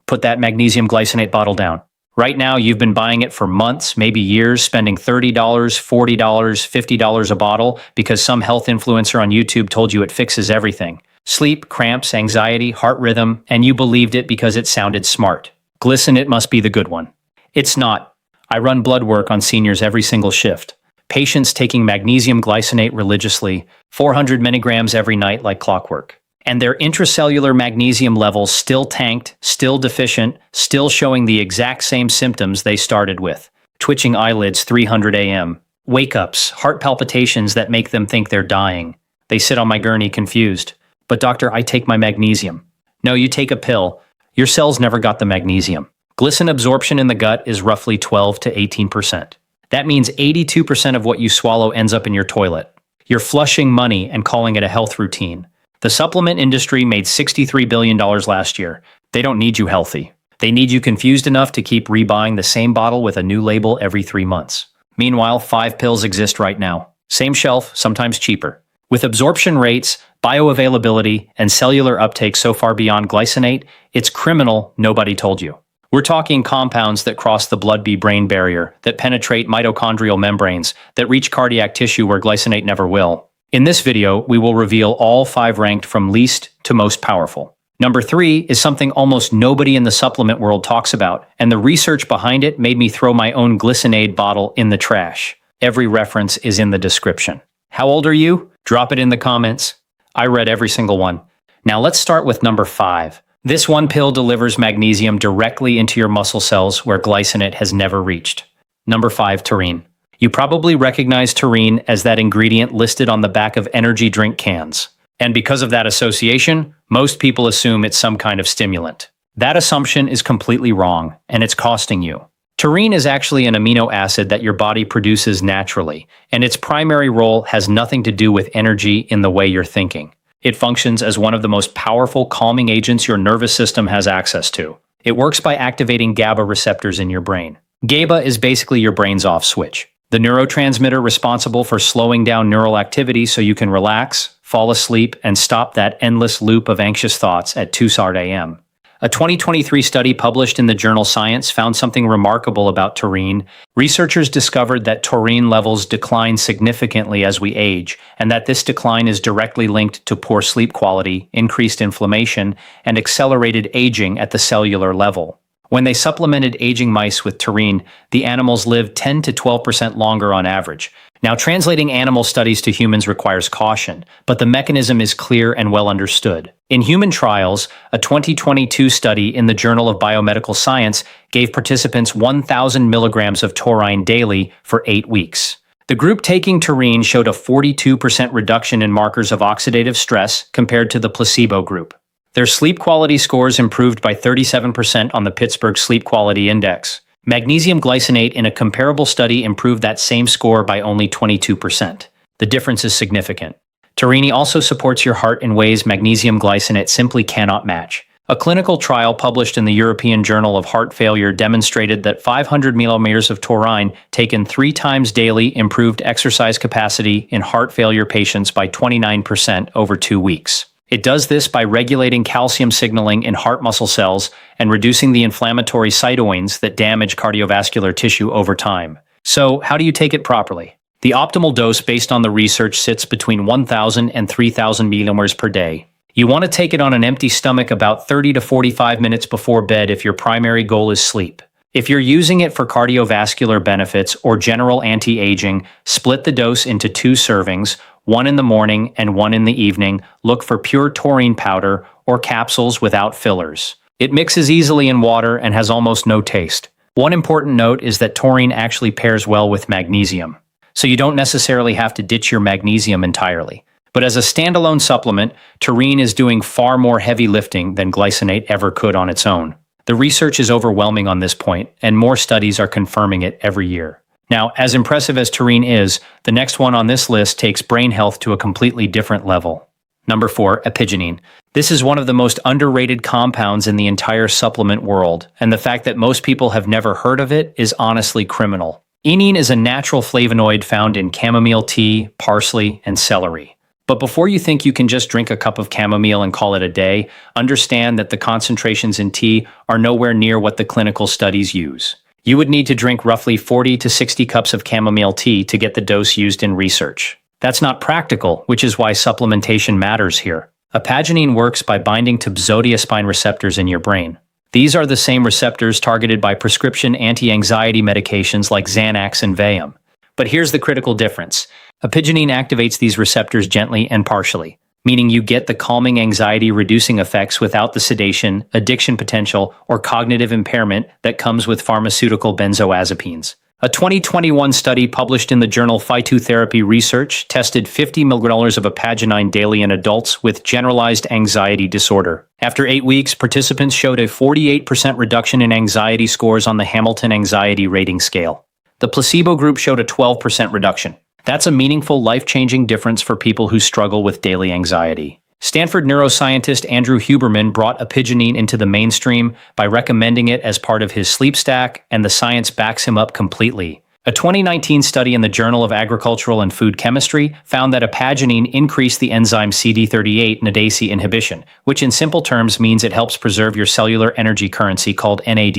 Put that magnesium glycinate bottle down. Right now, you've been buying it for months, maybe years, spending $30, $40, $50 a bottle because some health influencer on YouTube told you it fixes everything. Sleep, cramps, anxiety, heart rhythm, and you believed it because it sounded smart. Glycinate must be the good one. It's not. I run blood work on seniors every single shift. Patients taking magnesium glycinate religiously, 400 milligrams every night like clockwork. And their intracellular magnesium levels still tanked, still deficient, still showing the exact same symptoms they started with. Twitching eyelids 300 a.m., wake-ups, heart palpitations that make them think they're dying. They sit on my gurney confused. But doctor, I take my magnesium. No, you take a pill. Your cells never got the magnesium. Glycine absorption in the gut is roughly 12 to 18%. That means 82% of what you swallow ends up in your toilet. You're flushing money and calling it a health routine. The supplement industry made $63 billion last year. They don't need you healthy. They need you confused enough to keep rebuying the same bottle with a new label every 3 months. Meanwhile, 5 pills exist right now. Same shelf, sometimes cheaper. With absorption rates, bioavailability, and cellular uptake so far beyond glycinate, it's criminal nobody told you. We're talking compounds that cross the blood-brain barrier, that penetrate mitochondrial membranes, that reach cardiac tissue where glycinate never will. In this video, we will reveal all 5 ranked from least to most powerful. Number 3 is something almost nobody in the supplement world talks about, and the research behind it made me throw my own glycinate bottle in the trash. Every reference is in the description. How old are you? Drop it in the comments. I read every single one. Now let's start with number 5. This one pill delivers magnesium directly into your muscle cells where glycinate has never reached. Number 5, taurine. You probably recognize taurine as that ingredient listed on the back of energy drink cans. And because of that association, most people assume it's some kind of stimulant. That assumption is completely wrong, and it's costing you. Taurine is actually an amino acid that your body produces naturally, and its primary role has nothing to do with energy in the way you're thinking. It functions as one of the most powerful calming agents your nervous system has access to. It works by activating GABA receptors in your brain. GABA is basically your brain's off switch, the neurotransmitter responsible for slowing down neural activity so you can relax, fall asleep, and stop that endless loop of anxious thoughts at 2 a.m. A 2023 study published in the journal Science found something remarkable about taurine. Researchers discovered that taurine levels decline significantly as we age, and that this decline is directly linked to poor sleep quality, increased inflammation, and accelerated aging at the cellular level. When they supplemented aging mice with taurine, the animals lived 10 to 12% longer on average. Now, translating animal studies to humans requires caution, but the mechanism is clear and well understood. In human trials, a 2022 study in the Journal of Biomedical Science gave participants 1,000 milligrams of taurine daily for 8 weeks. The group taking taurine showed a 42% reduction in markers of oxidative stress compared to the placebo group. Their sleep quality scores improved by 37% on the Pittsburgh Sleep Quality Index. Magnesium glycinate in a comparable study improved that same score by only 22%. The difference is significant. Taurine also supports your heart in ways magnesium glycinate simply cannot match. A clinical trial published in the European Journal of Heart Failure demonstrated that 500 millimeters of taurine taken 3 times daily improved exercise capacity in heart failure patients by 29% over 2 weeks. It does this by regulating calcium signaling in heart muscle cells and reducing the inflammatory cytokines that damage cardiovascular tissue over time. So, how do you take it properly? The optimal dose based on the research sits between 1,000 and 3,000 millimeters per day. You want to take it on an empty stomach about 30 to 45 minutes before bed if your primary goal is sleep. If you're using it for cardiovascular benefits or general anti-aging, split the dose into 2 servings, 1 in the morning and 1 in the evening. Look for pure taurine powder or capsules without fillers. It mixes easily in water and has almost no taste. One important note is that taurine actually pairs well with magnesium, so you don't necessarily have to ditch your magnesium entirely. But as a standalone supplement, taurine is doing far more heavy lifting than glycinate ever could on its own. The research is overwhelming on this point, and more studies are confirming it every year. Now, as impressive as taurine is, the next one on this list takes brain health to a completely different level. Number 4, epigenine. This is one of the most underrated compounds in the entire supplement world, and the fact that most people have never heard of it is honestly criminal. Enine is a natural flavonoid found in chamomile tea, parsley, and celery. But before you think you can just drink a cup of chamomile and call it a day, understand that the concentrations in tea are nowhere near what the clinical studies use. You would need to drink roughly 40 to 60 cups of chamomile tea to get the dose used in research. That's not practical, which is why supplementation matters here. Apaginine works by binding to benzodiazepine receptors in your brain. These are the same receptors targeted by prescription anti-anxiety medications like Xanax and Valium. But here's the critical difference. Apaginine activates these receptors gently and partially, meaning you get the calming anxiety-reducing effects without the sedation, addiction potential, or cognitive impairment that comes with pharmaceutical benzodiazepines. A 2021 study published in the journal Phytotherapy Research tested 50 mg of apaginine daily in adults with generalized anxiety disorder. After 8 weeks, participants showed a 48% reduction in anxiety scores on the Hamilton Anxiety Rating Scale. The placebo group showed a 12% reduction. That's a meaningful, life-changing difference for people who struggle with daily anxiety. Stanford neuroscientist Andrew Huberman brought apaginine into the mainstream by recommending it as part of his sleep stack, and the science backs him up completely. A 2019 study in the Journal of Agricultural and Food Chemistry found that apaginine increased the enzyme CD38 nadase inhibition, which in simple terms means it helps preserve your cellular energy currency called NAD+.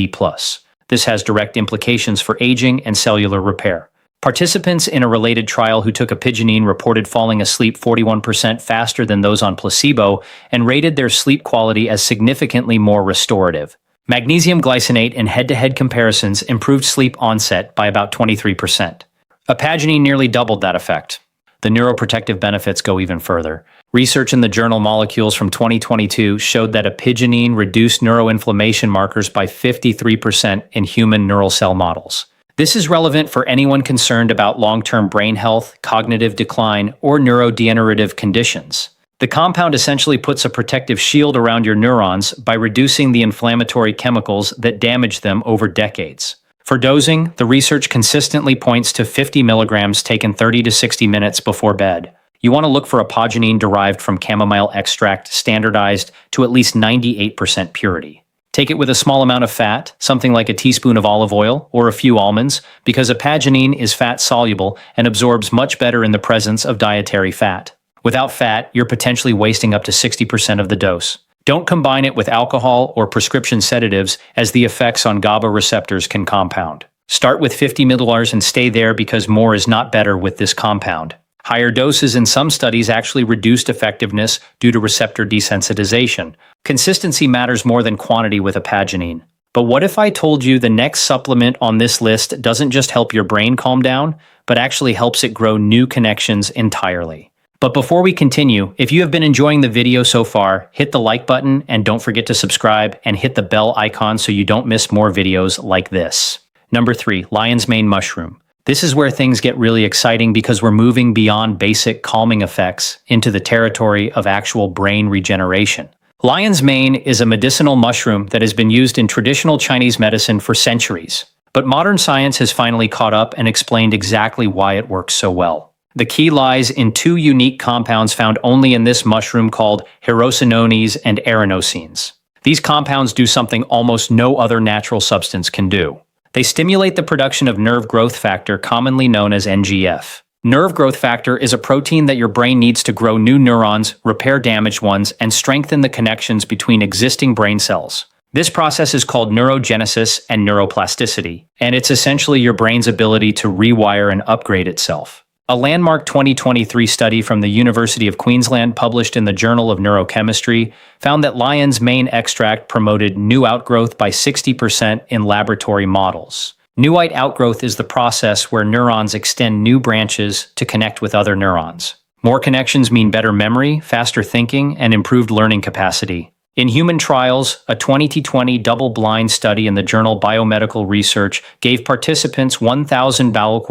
This has direct implications for aging and cellular repair. Participants in a related trial who took apaginine reported falling asleep 41% faster than those on placebo and rated their sleep quality as significantly more restorative. Magnesium glycinate in head-to-head comparisons improved sleep onset by about 23%. Apaginine nearly doubled that effect. The neuroprotective benefits go even further. Research in the journal Molecules from 2022 showed that apaginine reduced neuroinflammation markers by 53% in human neural cell models. This is relevant for anyone concerned about long-term brain health, cognitive decline, or neurodegenerative conditions. The compound essentially puts a protective shield around your neurons by reducing the inflammatory chemicals that damage them over decades. For dosing, the research consistently points to 50 mg taken 30 to 60 minutes before bed. You want to look for apaginine derived from chamomile extract standardized to at least 98% purity. Take it with a small amount of fat, something like a teaspoon of olive oil or a few almonds, because apaginine is fat-soluble and absorbs much better in the presence of dietary fat. Without fat, you're potentially wasting up to 60% of the dose. Don't combine it with alcohol or prescription sedatives, as the effects on GABA receptors can compound. Start with 50 ml and stay there, because more is not better with this compound. Higher doses in some studies actually reduced effectiveness due to receptor desensitization. Consistency matters more than quantity with apaginine. But what if I told you the next supplement on this list doesn't just help your brain calm down, but actually helps it grow new connections entirely? But before we continue, if you have been enjoying the video so far, hit the like button and don't forget to subscribe and hit the bell icon so you don't miss more videos like this. Number 3, lion's mane mushroom. This is where things get really exciting, because we're moving beyond basic calming effects into the territory of actual brain regeneration. Lion's mane is a medicinal mushroom that has been used in traditional Chinese medicine for centuries. But modern science has finally caught up and explained exactly why it works so well. The key lies in 2 unique compounds found only in this mushroom called hirosinones and arenosines. These compounds do something almost no other natural substance can do. They stimulate the production of nerve growth factor, commonly known as NGF. Nerve growth factor is a protein that your brain needs to grow new neurons, repair damaged ones, and strengthen the connections between existing brain cells. This process is called neurogenesis and neuroplasticity, and it's essentially your brain's ability to rewire and upgrade itself. A landmark 2023 study from the University of Queensland, published in the Journal of Neurochemistry, found that lion's mane extract promoted new outgrowth by 60% in laboratory models. Newite outgrowth is the process where neurons extend new branches to connect with other neurons. More connections mean better memory, faster thinking, and improved learning capacity. In human trials, a 2020 double-blind study in the journal Biomedical Research gave participants 1,000 bowel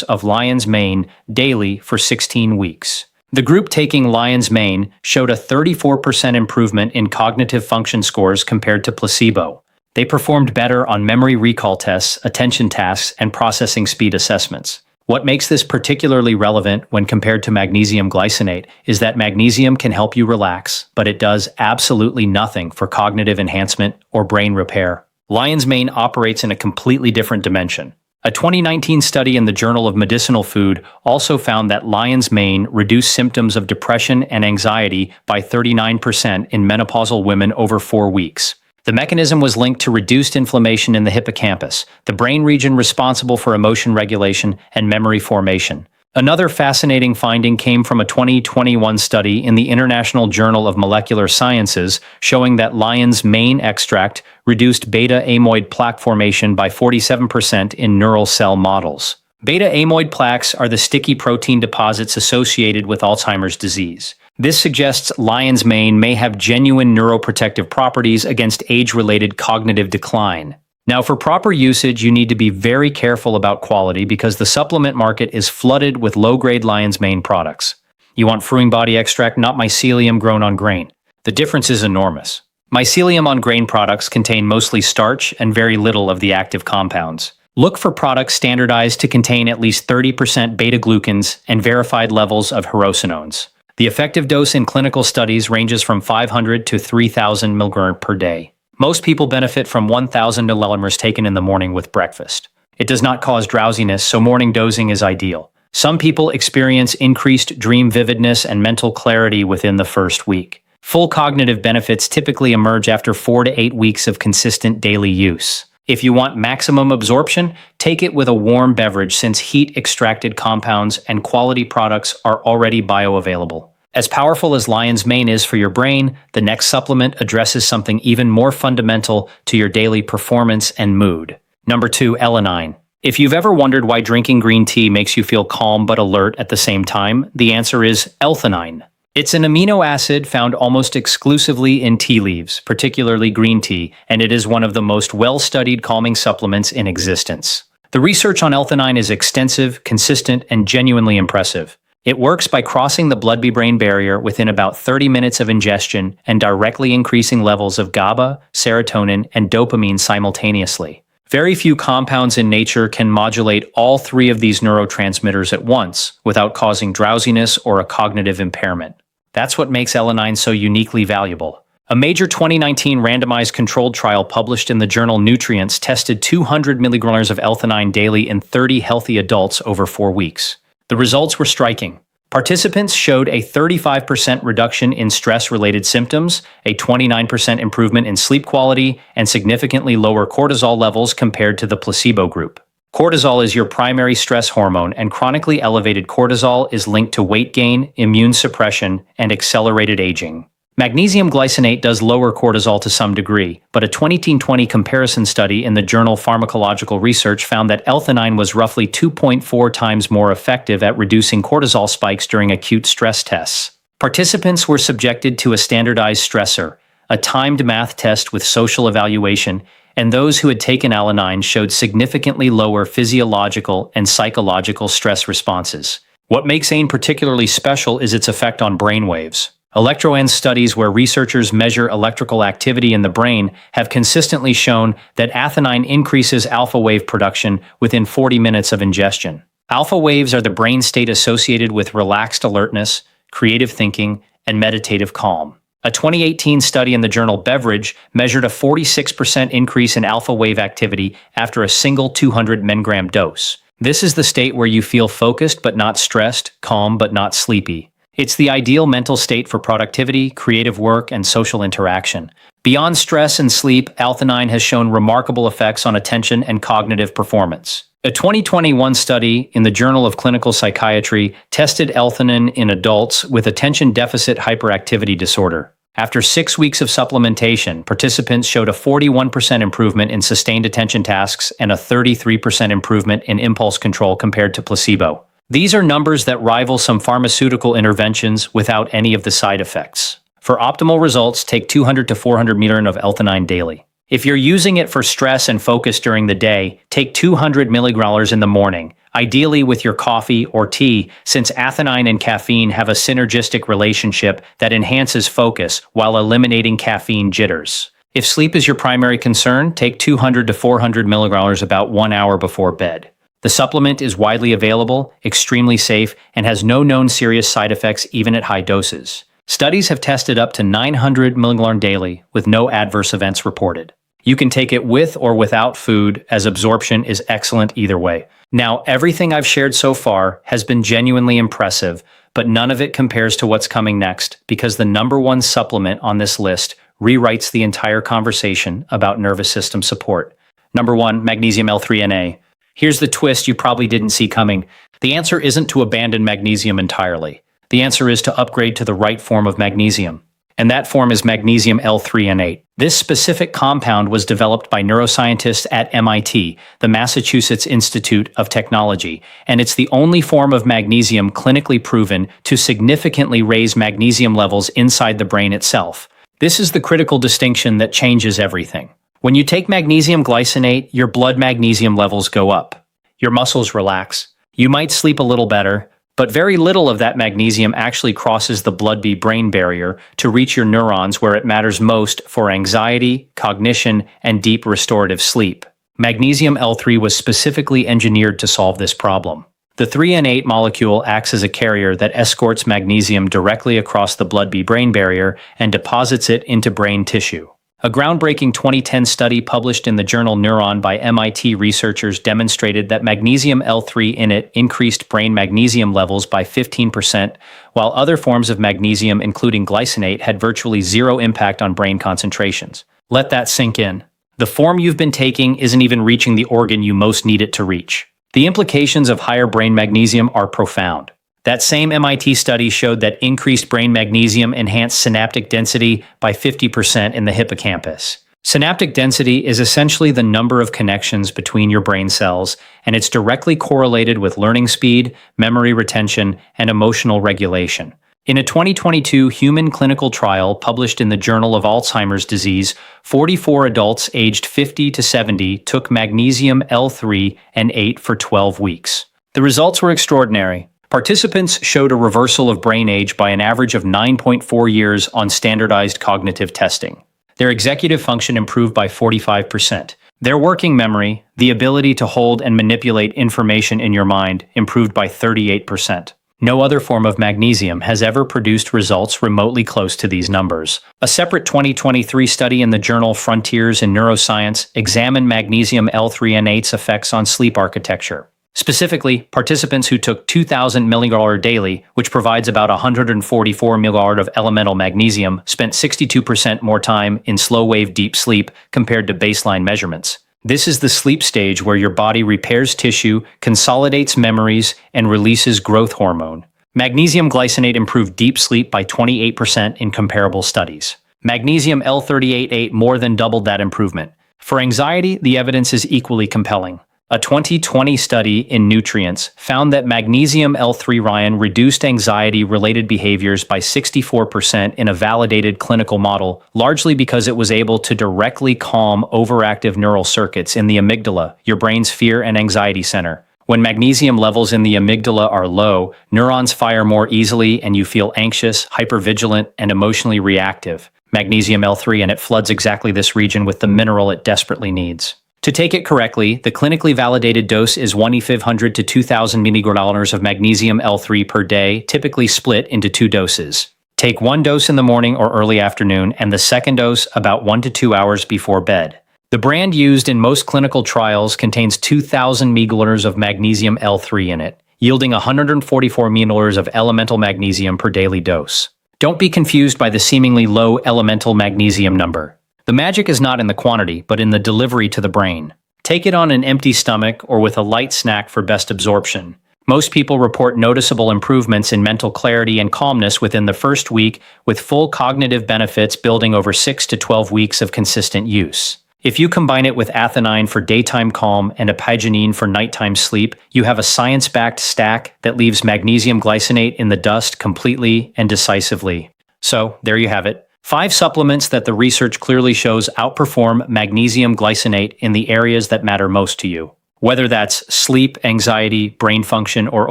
of lion's mane daily for 16 weeks. The group taking lion's mane showed a 34% improvement in cognitive function scores compared to placebo. They performed better on memory recall tests, attention tasks, and processing speed assessments. What makes this particularly relevant when compared to magnesium glycinate is that magnesium can help you relax, but it does absolutely nothing for cognitive enhancement or brain repair. Lion's mane operates in a completely different dimension. A 2019 study in the Journal of Medicinal Food also found that lion's mane reduced symptoms of depression and anxiety by 39% in menopausal women over 4 weeks. The mechanism was linked to reduced inflammation in the hippocampus, the brain region responsible for emotion regulation and memory formation. Another fascinating finding came from a 2021 study in the International Journal of Molecular Sciences showing that lion's mane extract reduced beta-amyloid plaque formation by 47% in neural cell models. Beta-amyloid plaques are the sticky protein deposits associated with Alzheimer's disease. This suggests lion's mane may have genuine neuroprotective properties against age-related cognitive decline. Now, for proper usage, you need to be very careful about quality because the supplement market is flooded with low-grade lion's mane products. You want fruing body extract, not mycelium grown on grain. The difference is enormous. Mycelium on grain products contain mostly starch and very little of the active compounds. Look for products standardized to contain at least 30% beta-glucans and verified levels of hirosinones. The effective dose in clinical studies ranges from 500 to 3,000 mg per day. Most people benefit from 1,000 mg taken in the morning with breakfast. It does not cause drowsiness, so morning dosing is ideal. Some people experience increased dream vividness and mental clarity within the first week. Full cognitive benefits typically emerge after 4 to 8 weeks of consistent daily use. If you want maximum absorption, take it with a warm beverage since heat-extracted compounds and quality products are already bioavailable. As powerful as lion's mane is for your brain, the next supplement addresses something even more fundamental to your daily performance and mood. Number 2, L-theanine. If you've ever wondered why drinking green tea makes you feel calm but alert at the same time, the answer is L-theanine. It's an amino acid found almost exclusively in tea leaves, particularly green tea, and it is one of the most well-studied calming supplements in existence. The research on L-theanine is extensive, consistent, and genuinely impressive. It works by crossing the blood-brain barrier within about 30 minutes of ingestion and directly increasing levels of GABA, serotonin, and dopamine simultaneously. Very few compounds in nature can modulate all 3 of these neurotransmitters at once without causing drowsiness or a cognitive impairment. That's what makes L-theanine so uniquely valuable. A major 2019 randomized controlled trial published in the journal Nutrients tested 200 mg of L-theanine daily in 30 healthy adults over 4 weeks. The results were striking. Participants showed a 35% reduction in stress-related symptoms, a 29% improvement in sleep quality, and significantly lower cortisol levels compared to the placebo group. Cortisol is your primary stress hormone, and chronically elevated cortisol is linked to weight gain, immune suppression, and accelerated aging. Magnesium glycinate does lower cortisol to some degree, but a 2020 comparison study in the journal Pharmacological Research found that L-theanine was roughly 2.4 times more effective at reducing cortisol spikes during acute stress tests. Participants were subjected to a standardized stressor, a timed math test with social evaluation, and those who had taken L-theanine showed significantly lower physiological and psychological stress responses. What makes AIN particularly special is its effect on brainwaves. Electroencephalography studies where researchers measure electrical activity in the brain have consistently shown that L-theanine increases alpha wave production within 40 minutes of ingestion. Alpha waves are the brain state associated with relaxed alertness, creative thinking, and meditative calm. A 2018 study in the journal Beverage measured a 46% increase in alpha wave activity after a single 200 mg dose. This is the state where you feel focused but not stressed, calm but not sleepy. It's the ideal mental state for productivity, creative work, and social interaction. Beyond stress and sleep, L-theanine has shown remarkable effects on attention and cognitive performance. A 2021 study in the Journal of Clinical Psychiatry tested L-theanine in adults with attention deficit hyperactivity disorder. After 6 weeks of supplementation, participants showed a 41% improvement in sustained attention tasks and a 33% improvement in impulse control compared to placebo. These are numbers that rival some pharmaceutical interventions without any of the side effects. For optimal results, take 200 to 400 mg of L-theanine daily. If you're using it for stress and focus during the day, take 200 mg in the morning, ideally with your coffee or tea, since L-theanine and caffeine have a synergistic relationship that enhances focus while eliminating caffeine jitters. If sleep is your primary concern, take 200 to 400 mg about 1 hour before bed. The supplement is widely available, extremely safe, and has no known serious side effects even at high doses. Studies have tested up to 900 mg daily with no adverse events reported. You can take it with or without food, as absorption is excellent either way. Now, everything I've shared so far has been genuinely impressive, but none of it compares to what's coming next, because the number one supplement on this list rewrites the entire conversation about nervous system support. Number one, magnesium L3NA. Here's the twist you probably didn't see coming. The answer isn't to abandon magnesium entirely. The answer is to upgrade to the right form of magnesium. And that form is magnesium L3N8. This specific compound was developed by neuroscientists at MIT, the Massachusetts Institute of Technology, and it's the only form of magnesium clinically proven to significantly raise magnesium levels inside the brain itself. This is the critical distinction that changes everything. When you take magnesium glycinate, your blood magnesium levels go up. Your muscles relax. You might sleep a little better, but very little of that magnesium actually crosses the blood-brain barrier to reach your neurons where it matters most for anxiety, cognition, and deep restorative sleep. Magnesium L3 was specifically engineered to solve this problem. The 3N8 molecule acts as a carrier that escorts magnesium directly across the blood-brain barrier and deposits it into brain tissue. A groundbreaking 2010 study published in the journal Neuron by MIT researchers demonstrated that magnesium L3 in it increased brain magnesium levels by 15%, while other forms of magnesium, including glycinate, had virtually zero impact on brain concentrations. Let that sink in. The form you've been taking isn't even reaching the organ you most need it to reach. The implications of higher brain magnesium are profound. That same MIT study showed that increased brain magnesium enhanced synaptic density by 50% in the hippocampus. Synaptic density is essentially the number of connections between your brain cells, and it's directly correlated with learning speed, memory retention, and emotional regulation. In a 2022 human clinical trial published in the Journal of Alzheimer's Disease, 44 adults aged 50 to 70 took magnesium L3 and 8 for 12 weeks. The results were extraordinary. Participants showed a reversal of brain age by an average of 9.4 years on standardized cognitive testing. Their executive function improved by 45%. Their working memory, the ability to hold and manipulate information in your mind, improved by 38%. No other form of magnesium has ever produced results remotely close to these numbers. A separate 2023 study in the journal Frontiers in Neuroscience examined magnesium L3N8's effects on sleep architecture. Specifically, participants who took 2,000 mg daily, which provides about 144 mg of elemental magnesium, spent 62% more time in slow-wave deep sleep compared to baseline measurements. This is the sleep stage where your body repairs tissue, consolidates memories, and releases growth hormone. Magnesium glycinate improved deep sleep by 28% in comparable studies. Magnesium L38-8 more than doubled that improvement. For anxiety, the evidence is equally compelling. A 2020 study in Nutrients found that magnesium L3 reduced anxiety-related behaviors by 64% in a validated clinical model, largely because it was able to directly calm overactive neural circuits in the amygdala, your brain's fear and anxiety center. When magnesium levels in the amygdala are low, neurons fire more easily and you feel anxious, hypervigilant, and emotionally reactive. Magnesium L3 and it floods exactly this region with the mineral it desperately needs. To take it correctly, the clinically validated dose is 1,500 to 2,000 mg of magnesium L3 per day, typically split into 2 doses. Take 1 dose in the morning or early afternoon, and the second dose about 1 to 2 hours before bed. The brand used in most clinical trials contains 2,000 mg of magnesium L3 in it, yielding 144 mg of elemental magnesium per daily dose. Don't be confused by the seemingly low elemental magnesium number. The magic is not in the quantity, but in the delivery to the brain. Take it on an empty stomach or with a light snack for best absorption. Most people report noticeable improvements in mental clarity and calmness within the first week, with full cognitive benefits building over 6 to 12 weeks of consistent use. If you combine it with atheneine for daytime calm and apagenine for nighttime sleep, you have a science-backed stack that leaves magnesium glycinate in the dust completely and decisively. So, there you have it. 5 supplements that the research clearly shows outperform magnesium glycinate in the areas that matter most to you, whether that's sleep, anxiety, brain function, or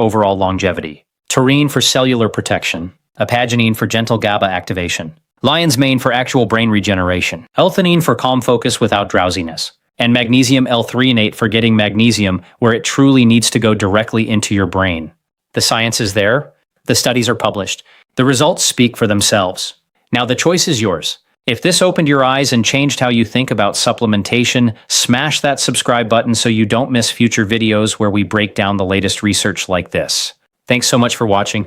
overall longevity. Taurine for cellular protection, apagenine for gentle GABA activation, lion's mane for actual brain regeneration, L-theanine for calm focus without drowsiness, and magnesium L3 for getting magnesium where it truly needs to go directly into your brain. The science is there, the studies are published, the results speak for themselves. Now the choice is yours. If this opened your eyes and changed how you think about supplementation, smash that subscribe button so you don't miss future videos where we break down the latest research like this. Thanks so much for watching.